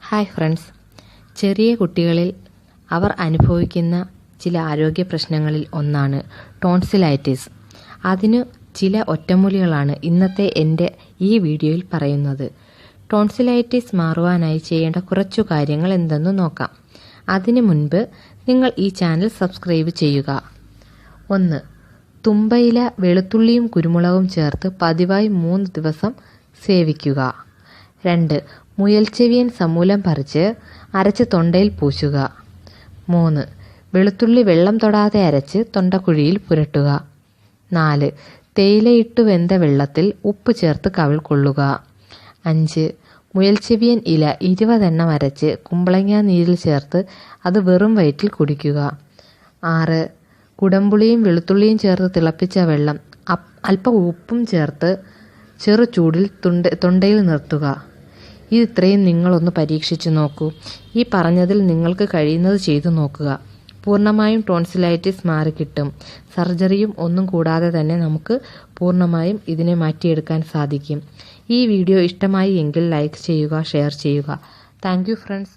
Hi friends, ചെറിയ കുട്ടികളിൽ അവർ അനുഭവിക്കുന്ന ചില ആരോഗ്യ പ്രശ്നങ്ങളിൽ ഒന്നാണ് ടോൺസിലൈറ്റിസ്. അതിന് ചില ഒറ്റമൂലികളാണ് ഇന്നത്തെ എൻ്റെ ഈ വീഡിയോയിൽ പറയുന്നത്. ടോൺസിലൈറ്റിസ് മാറുവാനായി ചെയ്യേണ്ട കുറച്ചു കാര്യങ്ങൾ എന്തെന്ന് നോക്കാം. അതിനു മുൻപ് നിങ്ങൾ ഈ ചാനൽ സബ്സ്ക്രൈബ് ചെയ്യുക. 1. തുമ്പയില വെളുത്തുള്ളിയും കുരുമുളകും ചേർത്ത് പതിവായി 3 ദിവസം സേവിക്കുക. 2. മുയൽച്ചെവിയൻ സമൂലം പറിച്ച് അരച്ച് തൊണ്ടയിൽ പൂശുക. 3. വെളുത്തുള്ളി വെള്ളം തൊടാതെ അരച്ച് തൊണ്ടക്കുഴിയിൽ പുരട്ടുക. 4. തേയിലയിട്ട് വെന്ത വെള്ളത്തിൽ ഉപ്പ് ചേർത്ത് കവിൾ കൊള്ളുക. 5. മുയൽച്ചെവിയൻ ഇല 20 എണ്ണം അരച്ച് കുമ്പളങ്ങ നീരിൽ ചേർത്ത് അത് വെറും വയറ്റിൽ കുടിക്കുക. 6. കുടംപുളിയും വെളുത്തുള്ളിയും ചേർത്ത് തിളപ്പിച്ച വെള്ളം അല്പം ഉപ്പും ചേർത്ത് ചെറു ചൂടിൽ തൊണ്ടയിൽ നിർത്തുക. ഇത്രയും നിങ്ങളൊന്ന് പരീക്ഷിച്ചു നോക്കൂ. ഈ പറഞ്ഞതിൽ നിങ്ങൾക്ക് കഴിയുന്നത് ചെയ്തു നോക്കുക. പൂർണ്ണമായും ടോൺസിലൈറ്റിസ് മാറിക്കിട്ടും. സർജറിയും ഒന്നും കൂടാതെ തന്നെ നമുക്ക് പൂർണ്ണമായും ഇതിനെ മാറ്റിയെടുക്കാൻ സാധിക്കും. ഈ വീഡിയോ ഇഷ്ടമായി എങ്കിൽ ലൈക്ക് ചെയ്യുക, ഷെയർ ചെയ്യുക. Thank you friends.